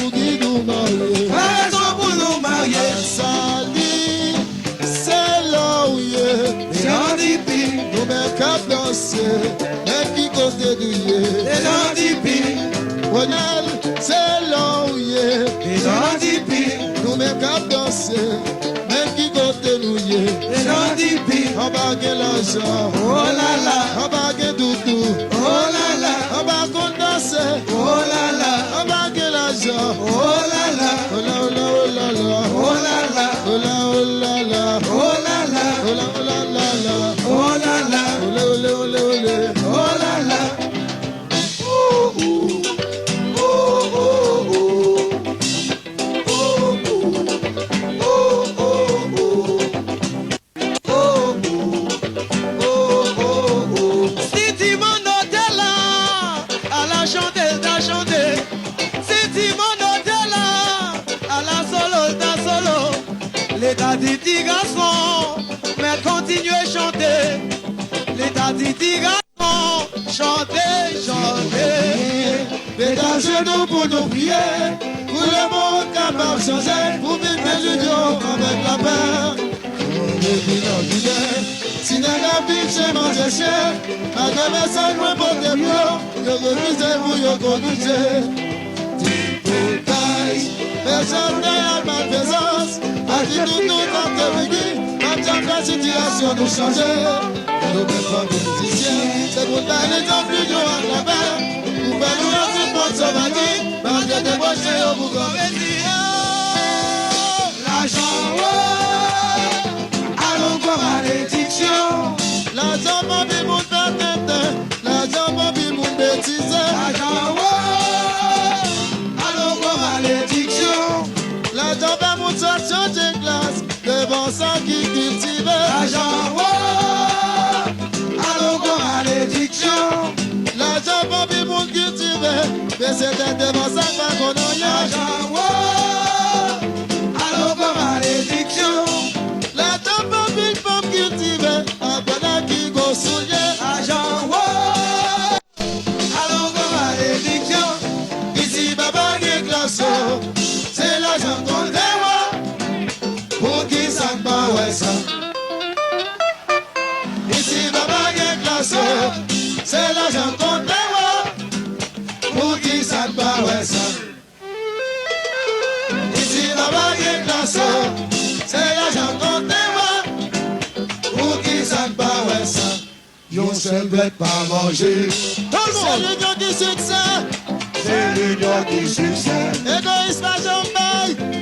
pour qui nous marier. Pas raison pour nous marier. Sali, c'est là où il est. Les gens disent nous mêmes qu'à danser, même qui côté du yé. les gens disent Ronel, c'est là où il est. les gens disent nous mêmes qu'à danser, même qui côté nous yé. les gens disent On va gagner l'argent, oh là là, on va gagner doudou, oh là là, on va danser, oh là là, on va gagner l'argent, oh là là, oh là oh là oh là là, oh là là, oh là oh là là, oh là là, oh là oh là là là, oh là là, olé olé olé olé, oh là là. L'état dit petit garçon, mais continuez à chanter. L'état dit petit garçon, chantez, chantez. mettez à genoux pour nous prier, pour le monde capable de changer, pour vivre l'union avec la paix. Si n'a pas vu chez manger cher, à demain ça nous pour des blancs, que refuser pour y conduire. Personne n'a la malfaisance, à qui nous en théorie, quand la situation nous changer. Nous ne pouvons pas musiciens, c'est pour les gens plus nous à la paix. Pour faire nous notre porte sauvagerie, malgré des brochés au bout de L'argent, allons voir malédiction. l'argent pour vivre mon père, l'argent pour vivre mon bêtise. L'argent, allons voir malédiction. L'argent va mon changer de glace, devant ça qui cultive. L'argent, allons voir malédiction. L'argent va vivre mon cultiver, mais c'est devant ça qu'on a rien. L'argent, allons voir malédiction. L'argent va vivre pour cultiver, après qui go souiller. L'argent, allons voir malédiction. Ici, baba qui glace, c'est l'argent qu'on dévoie, pour qui ça ne pas ouais ça. Ici, baba qui glace, c'est l'argent qu'on dévoie, pour qui ça ne pas ouais ça. Ici, baba qui glace, c'est l'argent qu'on dévoie, pour qui ça ne pas ouais ça. Yon seul bled pas manger. C'est l'union qui succès, C'est l'union qui succède. égoïsme à jambe,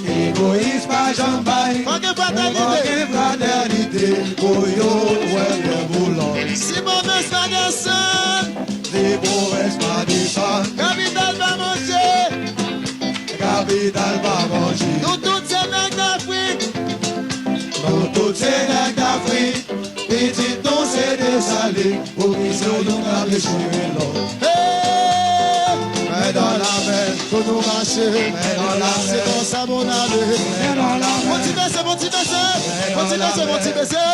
Égoïsme à jambaille. manque de fraternité. Manque fraternité. Koyo, ouais, le boulot. Si mauvaise magasin, Des mauvaises madisans. capital va manger, Capital va manger. nous toutes ces mecs d'Afrique, Nous toutes ces nègres d'Afrique. Petit ton c'est des salés. Pour qui c'est nous a déchiré l'eau. hey, Mais dans la mer. pour nous marcher, Mais dans la c'est mer. comme ça mon ami. Mais dans la Mon mer. petit baissé, mon petit baissé, Mais mon dans petit la baissé, mon mer. petit baissé.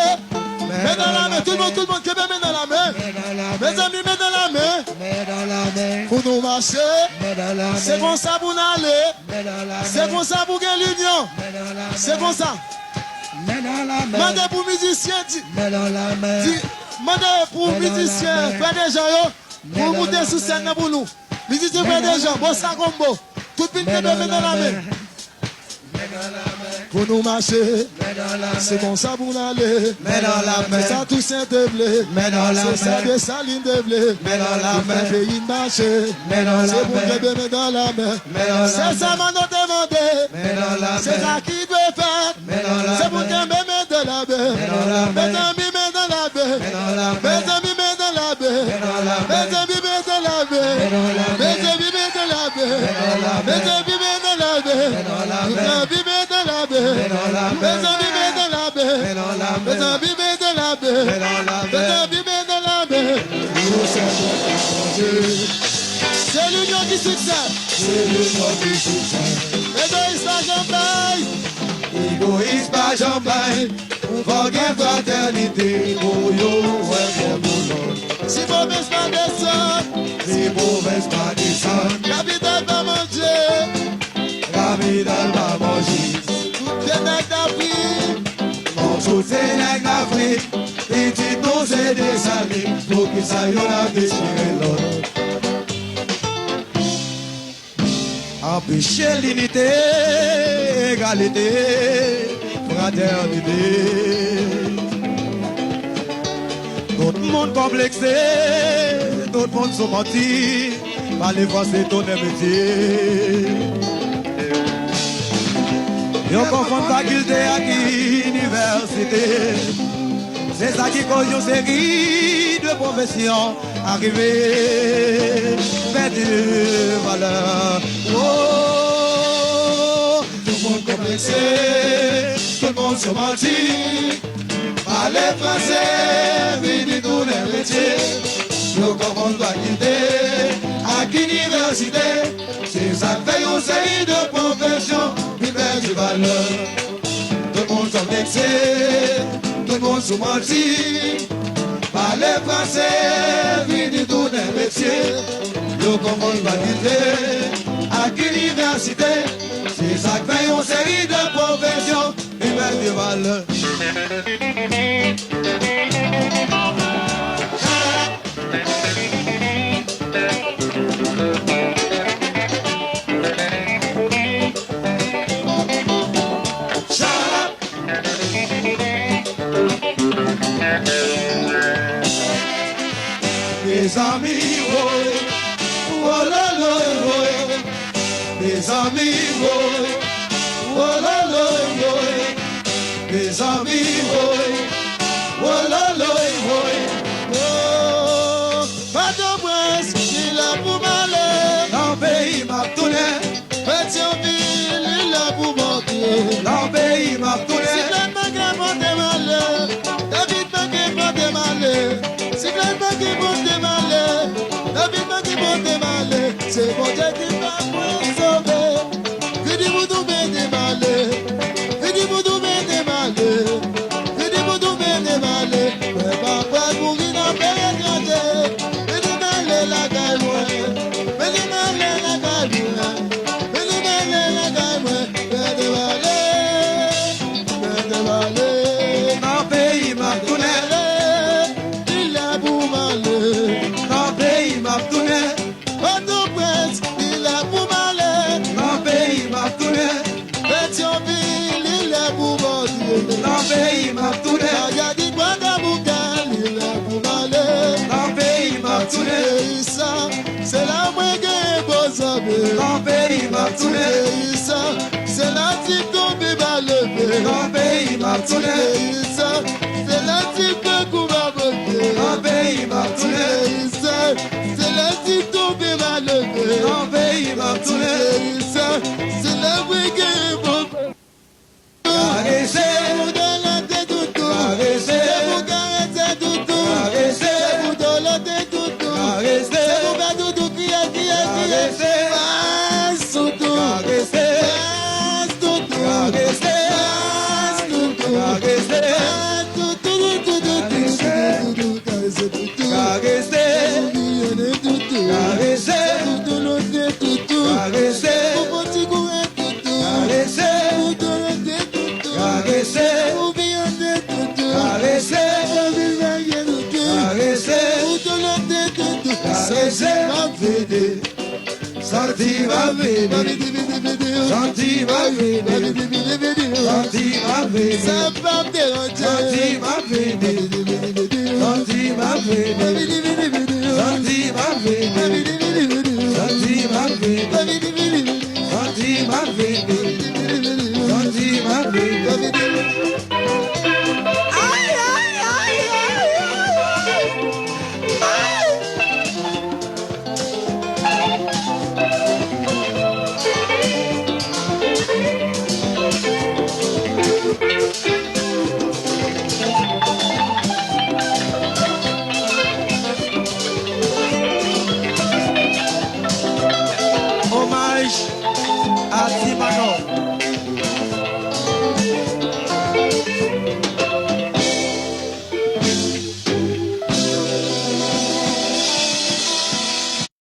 Mets dans la main, tout le monde, qui met dans la main. Mais dans la Mes mer. amis, mets dans la main, Mais dans la mer. pour nous marcher, Mais dans la mer. c'est comme ça pour nous aller, Mais dans la mer. c'est comme ça pour gagner l'union, Mais dans la mer. c'est comme ça. Mais dans la mer. Mandez pour musiciens, Mais dans la mer. mandez pour Mais dans la musiciens, mer. frère des gens, yo, Mais pour dans monter la sur scène mer. pour nous. Musiciens, Mais frère dans des gens, la bon ça combo. Tout le Mais monde dans met la dans la main. mer. Mais dans la mer. Pour nous marcher, Mais dans la c'est mer. comme ça pour nous aller. Mais dans la mer. C'est ça tout saint de blé. Mais dans la C'est ça mer. de saline de blé. Mais dans la Pour faire mer. pays marcher. Mais dans la C'est pour mer. que bébé dans la mer. Mais dans la C'est ça mer. maintenant demandé. Mais dans la C'est mer. ça qui doit faire. Mais dans la C'est pour mer. que bébé dans la mer. Mais dans la Mes mer. amis, mais dans la mer. Mais dans la Mes mer. amis, mais dans la mer. Mais dans la Mes mer. amis, mais dans la mer. Mais dans la Mes mer. amis, mais dans la mer. dans la Mes mer. amis, mais dans la mer. Mais dans la Mes mer. amis, mais dans la mer. Mais dans la Mes mer. amis, mais dans la mer. Mais dans la Mes mer. amis, mais dans la mer. Mais dans la Mes mer. amis, mais dans la mer. Nous sommes c'est l'union qui succède. C'est l'union qui succède. Égoïsme à jambaille. Égoïsme pas jambaille. Forget fraternité. Koyo, ouais, le boulot. Si mauvaise pas descend, Des mauvaises madisans. capital va manger. pour que ça y en a déchiré l'autre. Empêcher l'unité, égalité, fraternité. Tout le monde complexé, tout le monde se menti, par les français ton métier. Yo confond faculté à université. C'est ça qui cause une série de professions arrivées vers des valeurs. Oh, tout le monde complexé, tout le monde se mentit. Par les Français, venez nous les métiers. Yo confond faculté à université. C'est ça qui fait une série de professions. Du valeur. Tout le monde s'en vexé, tout le monde se mentit. Par les Français, venez tous les métiers. Yo comment va quitter à l'université. C'est ça qui fait une série de professions. Vive du valeur. Mes amis, oh, oh la la, oh, mes amis, oh, oh la la, oh, mes amis, oh, oh la la, Oh, pas de presse, il a pour malheur. dans le pays m'a tourné, Pétionville, il a pour mentir. dans le pays m'a tourné. Si plein de qui monte malheur, David qui monte malheur. Si plein de qui monte malheur, David qui monte malheur. C'est mon Dieu qui va me sauver. Que dit vous tombez des malheurs, que dit vous tombez des malheurs, que dit vous tombez des malheurs. Mais papa pour qui n'a pas étranger, mais des malheurs la gagne moi, mais des malheurs la gagne moi, mais des malheurs la gagne moi, mais des malheurs, mais des malheurs. Dans le pays m'a tourné, Il a pour malheur. dans le pays m'a tourné, Pas de presse, il a pour malheur. dans le pays m'a tourné, Pétionville, il a pour mentir. dans le pays m'a tourné, Il a dit quoi d'Abougal, il a pour malheur. dans le pays m'a tourné, Ça, c'est la moins que beaux hommes. dans le pays m'a tourné, Ça, c'est la type tombée mal levée. dans le pays m'a tourné, Ça, c'est la type que coup va monter. dans le pays m'a tourné, Ça, c'est la type tombée mal levée. dans le pays m'a tourné. Ça, c'est la moins que beaux hommes. Caressé, C'est vous dans la tête tout tout. caressé, C'est vous caresser tout tout. caressé, C'est vous dans la tête tout tout. caressé, C'est vous faire tout tout qui est. caressé, Passe tout tout. caressé, Passe tout tout. caressé, Passe tout tout. caressé, Passe tout tout, tout, tout, tout, tout, caressé tout tout. caressé, Oubliez tout tout. caressé, Tout tout, l'autre tout tout. caressé, Au petit courant tout tout. caressé, Tout tout, l'autre tout tout. caressé, Oubliez tout tout. caressé, Oubliez tout tout. caressé, Tout tout, l'autre tout tout. caressé, sorti ma vie, sorti ma vie, sorti ma vie, Ça va me déranger. sorti ma vie, sorti ma vie, sorti ma vie, sorti ma vie.